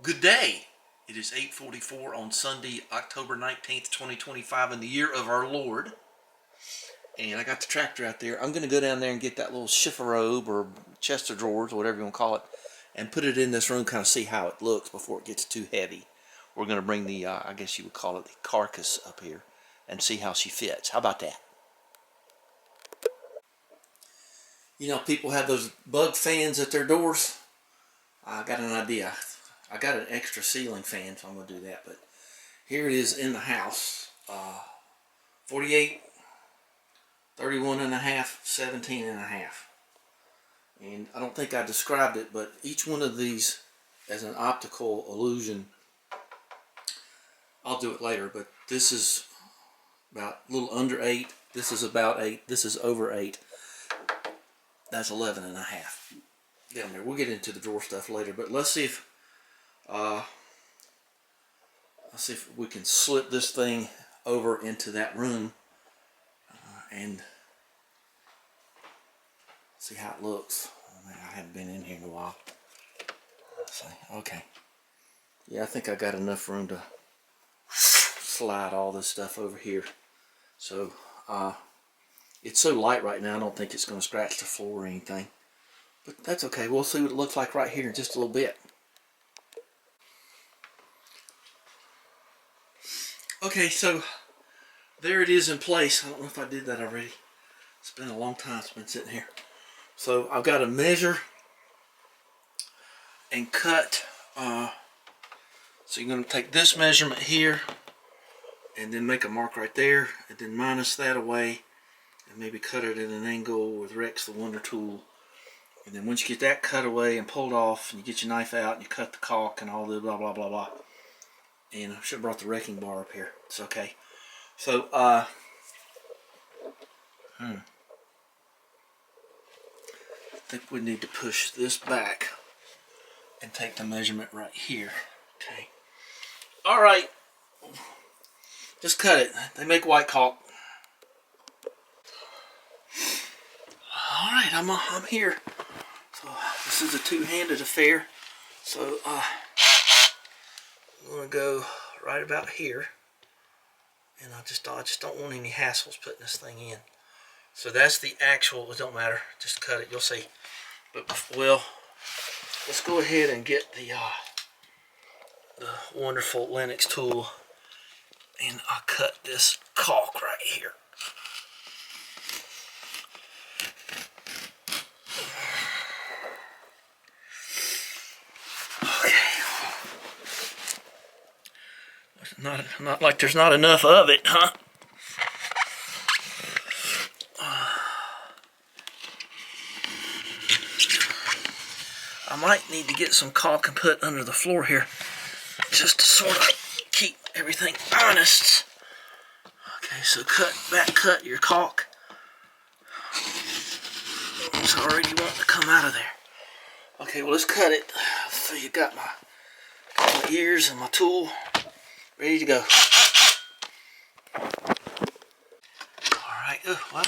Good day. It is 8:44 on Sunday, October 19th, 2025 in the year of our Lord. And I got the tractor out there. I'm going to go down there and get that little chifforobe or chest of drawers or whatever you want to call it and put it in this room, kind of see how it looks before it gets too heavy. We're going to bring the, I guess you would call it the carcass up here and see how she fits. How about that? You know, people have those bug fans at their doors. I got an idea. I got an extra ceiling fan, so I'm going to do that. But here it is in the house. 48, 31 and a half, 17 and a half. And I don't think I described it, but each one of these as an optical illusion. I'll do it later, but this is about a little under 8. This is about 8. This is over 8. That's 11 and a half down there. We'll get into the drawer stuff later, but let's see if we can slip this thing over into that room and see how it looks. I haven't been in here in a while. Let's see. Okay. Yeah, I think I got enough room to slide all this stuff over here. So it's so light right now, I don't think it's going to scratch the floor or anything. But that's okay. We'll see what it looks like right here in just a little bit. Okay, so there it is in place. I don't know if I did that already. It's been a long time it's been sitting here. So I've got to measure and cut. So you're going to take this measurement here and then make a mark right there and then minus that away and maybe cut it at an angle with Rex the Wonder Tool. And then once you get that cut away and pulled off and you get your knife out and you cut the caulk and all the blah blah blah blah. And I should have brought the wrecking bar up here. It's okay. So, I think we need to push this back and take the measurement right here. Okay. Alright. Just cut it. They make white caulk. Alright, I'm here. So, this is a two-handed affair. So, I'm going to go right about here, and I just don't want any hassles putting this thing in. So that's the actual, it don't matter, just cut it, you'll see. But well, let's go ahead and get the wonderful Linux tool, and I'll cut this caulk right here. Not like there's not enough of it, huh? I might need to get some caulk and put under the floor here just to sort of keep everything honest. Okay, so cut your caulk. It's already wanting to come out of there. Okay, well let's cut it. So you got my ears and my tool ready to go. Alright, well,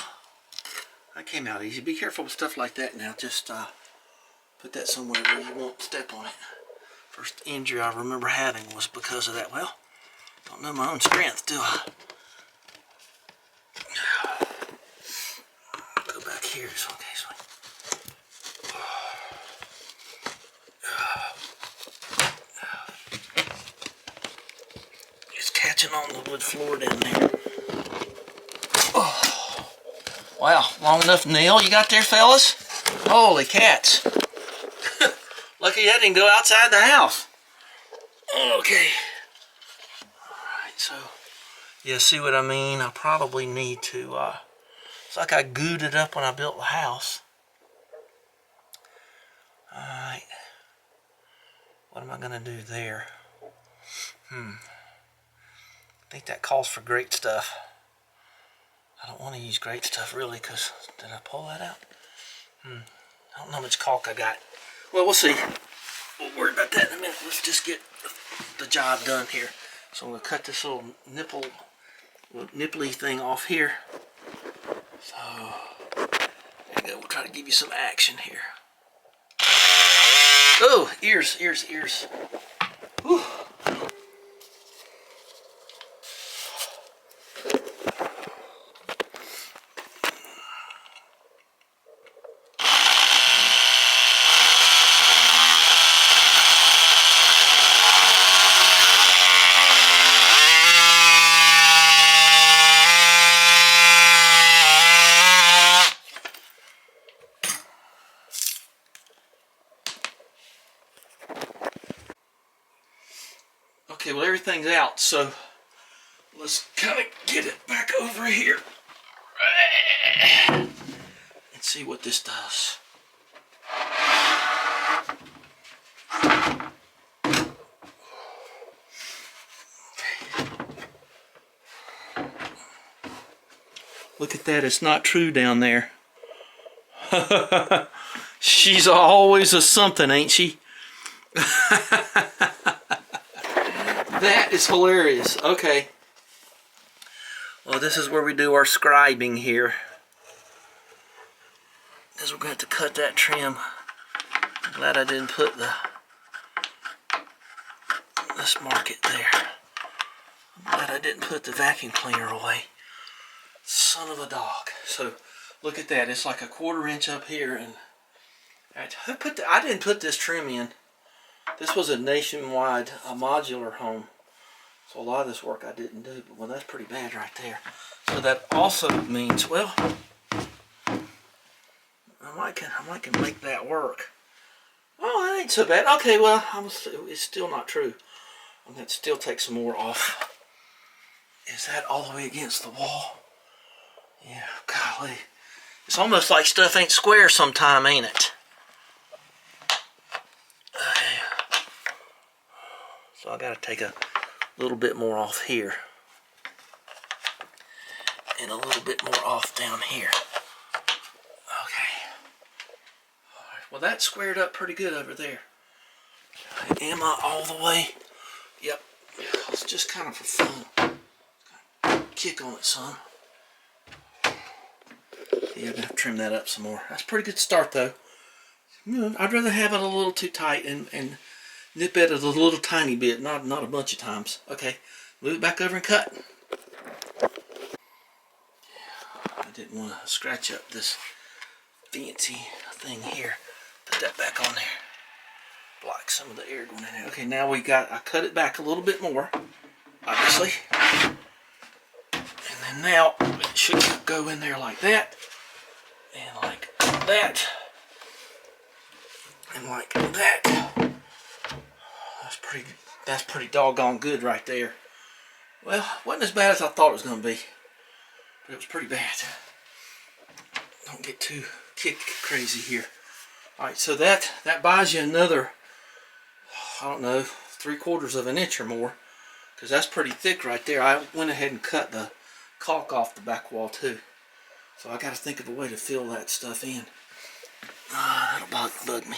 that came out easy. Be careful with stuff like that now. Just put that somewhere where you won't step on it. First injury I remember having was because of that. Well, don't know my own strength, do I? Go back here. Okay, so catching on the wood floor down there. Oh, wow, long enough nail you got there, fellas? Holy cats. Lucky that didn't go outside the house. Okay. Alright, so, yeah, see what I mean? I probably need to, it's like I gooed it up when I built the house. Alright. What am I going to do there? I think that calls for great stuff. I don't want to use great stuff really, because did I pull that out? I don't know how much caulk I got. Well, we'll see. We'll worry about that in a minute. Let's just get the job done here. So I'm going to cut this little nipply thing off here. So there you go. We'll try to give you some action here. Oh, ears. Whew. Okay, well everything's out, so let's kind of get it back over here and see what this does. Look at that, it's not true down there. She's always a something, ain't she? That is hilarious. Okay. Well, this is where we do our scribing here. Because we're going to have to cut that trim. I'm glad I didn't put the... Let's mark it there. I'm glad I didn't put the vacuum cleaner away. Son of a dog. So, look at that. It's like a 1/4 inch up here. And I didn't put this trim in. This was a nationwide, a modular home. So a lot of this work I didn't do, but well, that's pretty bad right there. So that also means, well, I might can make that work. Oh, that ain't so bad. Okay, well, it's still not true. I'm going to still take some more off. Is that all the way against the wall? Yeah, golly. It's almost like stuff ain't square sometime, ain't it? Okay. So I got to take a little bit more off here. And a little bit more off down here. Okay. Alright, well that squared up pretty good over there. Am I all the way? Yep. It's just kind of for fun. Kick on it some. Yeah, I'm going to trim that up some more. That's a pretty good start though. You know, I'd rather have it a little too tight and nip at it a little tiny bit, not a bunch of times. Okay, move it back over and cut. I didn't want to scratch up this fancy thing here. Put that back on there. Block some of the air going in there. Okay, now I cut it back a little bit more, obviously. And then now it should go in there like that. And like that. And like that. That's pretty doggone good right there. Well, wasn't as bad as I thought it was going to be. But it was pretty bad. Don't get too kick crazy here. Alright, so that buys you another, I don't know, 3/4 of an inch or more. Because that's pretty thick right there. I went ahead and cut the caulk off the back wall too. So I got to think of a way to fill that stuff in. That'll bug me.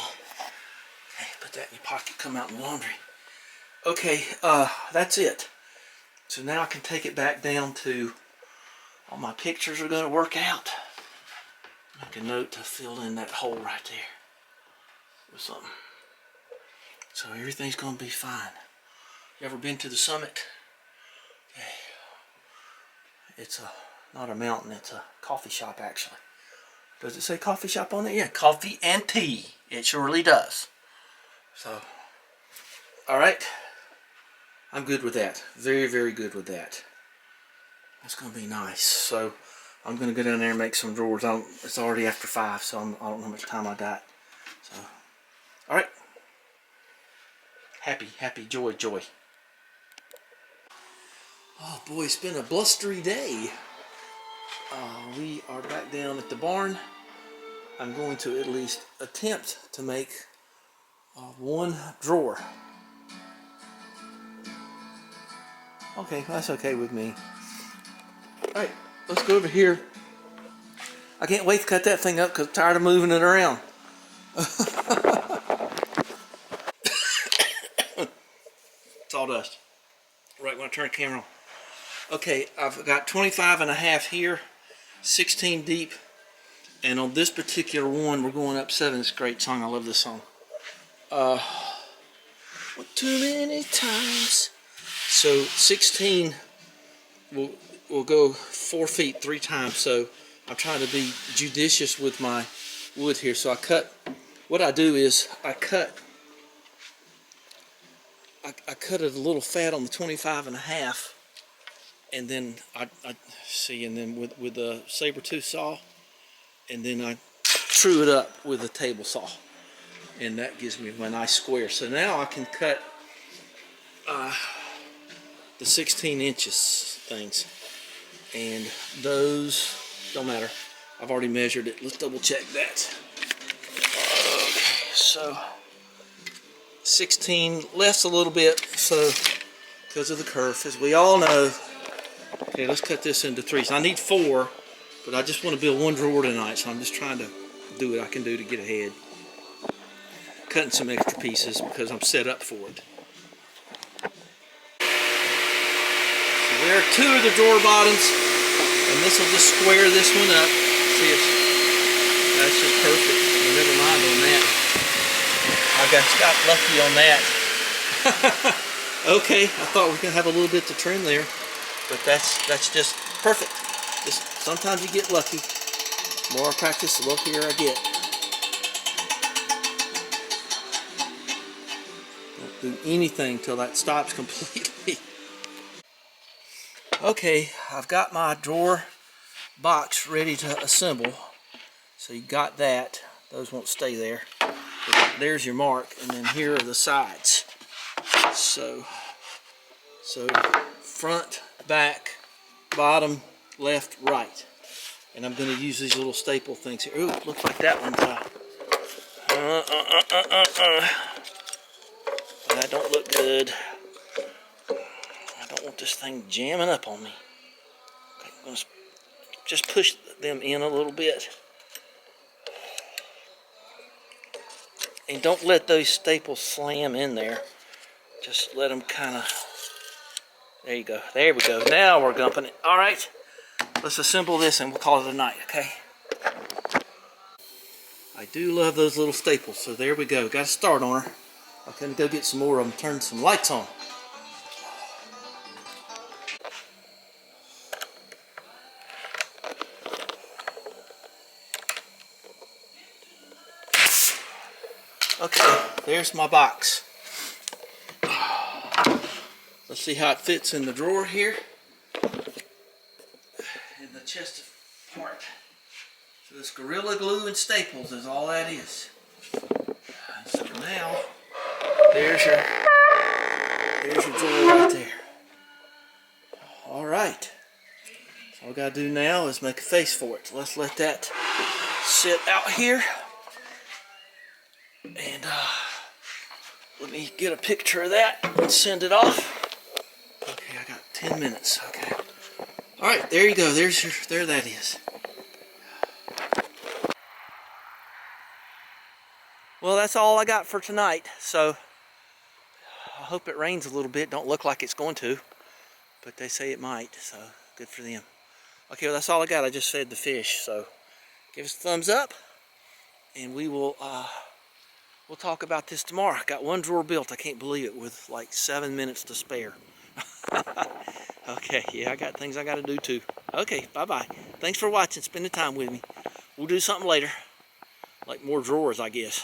Okay, put that in your pocket, come out in the laundry. Okay, that's it. So now I can take it back down to all my pictures are going to work out. Make a note to fill in that hole right there with something. So everything's going to be fine. You ever been to the summit? Okay. It's not a mountain, it's a coffee shop actually. Does it say coffee shop on it? Yeah, coffee and tea. It surely does. So, alright. I'm good with that. Very, very good with that. That's going to be nice. So, I'm going to go down there and make some drawers. It's already after 5, so I don't know how much time I got. So, alright. Happy, joy. Oh boy, it's been a blustery day. We are back down at the barn. I'm going to at least attempt to make one drawer. Okay, that's okay with me. Alright, let's go over here. I can't wait to cut that thing up because I'm tired of moving it around. Sawdust. Right when I turn the camera on. Okay, I've got 25.5 here, 16 deep, and on this particular one, we're going up 7. It's a great song. I love this song. too many times. So 16 will go 4 feet 3 times. So I'm trying to be judicious with my wood here. So I cut. What I do is I cut it a little fat on the 25.5, and then I see, and then with a saber-tooth saw, and then I true it up with a table saw, and that gives me my nice square. So now I can cut the 16 inches things, and those don't matter. I've already measured it. Let's double check that. Okay, so 16 less a little bit, so because of the curve, as we all know. Okay, let's cut this into 3s. I need 4, but I just want to build 1 drawer tonight, so I'm just trying to do what I can do to get ahead. Cutting some extra pieces because I'm set up for it. So there are 2 of the drawer bottoms, and this will just square this one up. See, that's just perfect. Well, never mind on that. I got lucky on that. Okay, I thought we were gonna have a little bit to trim there, but that's just perfect. Just sometimes you get lucky. The more I practice, the luckier I get. Don't do anything till that stops completely. Okay, I've got my drawer box ready to assemble. So you got that. Those won't stay there. But there's your mark, and then here are the sides. So front, back, bottom, left, right. And I'm going to use these little staple things here. Ooh, looks like that one's that don't look good. I don't want this thing jamming up on me. Okay, I'm going to just push them in a little bit. And don't let those staples slam in there. Just let them kind of, there you go. There we go. Now we're gumping it. All right, let's assemble this and we'll call it a night, okay? I do love those little staples, so there we go. Got a start on her. I'm gonna go get some more of them, turn some lights on. Okay, there's my box. Let's see how it fits in the drawer here. In the chest of part. So this Gorilla Glue and staples is all that is. And so now, there's your drawer right there. Alright. All we gotta do now is make a face for it. Let's let that sit out here. And let me get a picture of that and send it off. Okay, I got 10 minutes. Okay. All right, there you go. There that is. Well, that's all I got for tonight. So I hope it rains a little bit. Don't look like it's going to, but they say it might. So good for them. Okay, well, that's all I got. I just fed the fish. So give us a thumbs up, and we will. We'll talk about this tomorrow. Got 1 drawer built. I can't believe it, with like 7 minutes to spare. Okay, yeah, I got things I got to do too. Okay, bye-bye. Thanks for watching, spending time with me. We'll do something later. Like more drawers, I guess.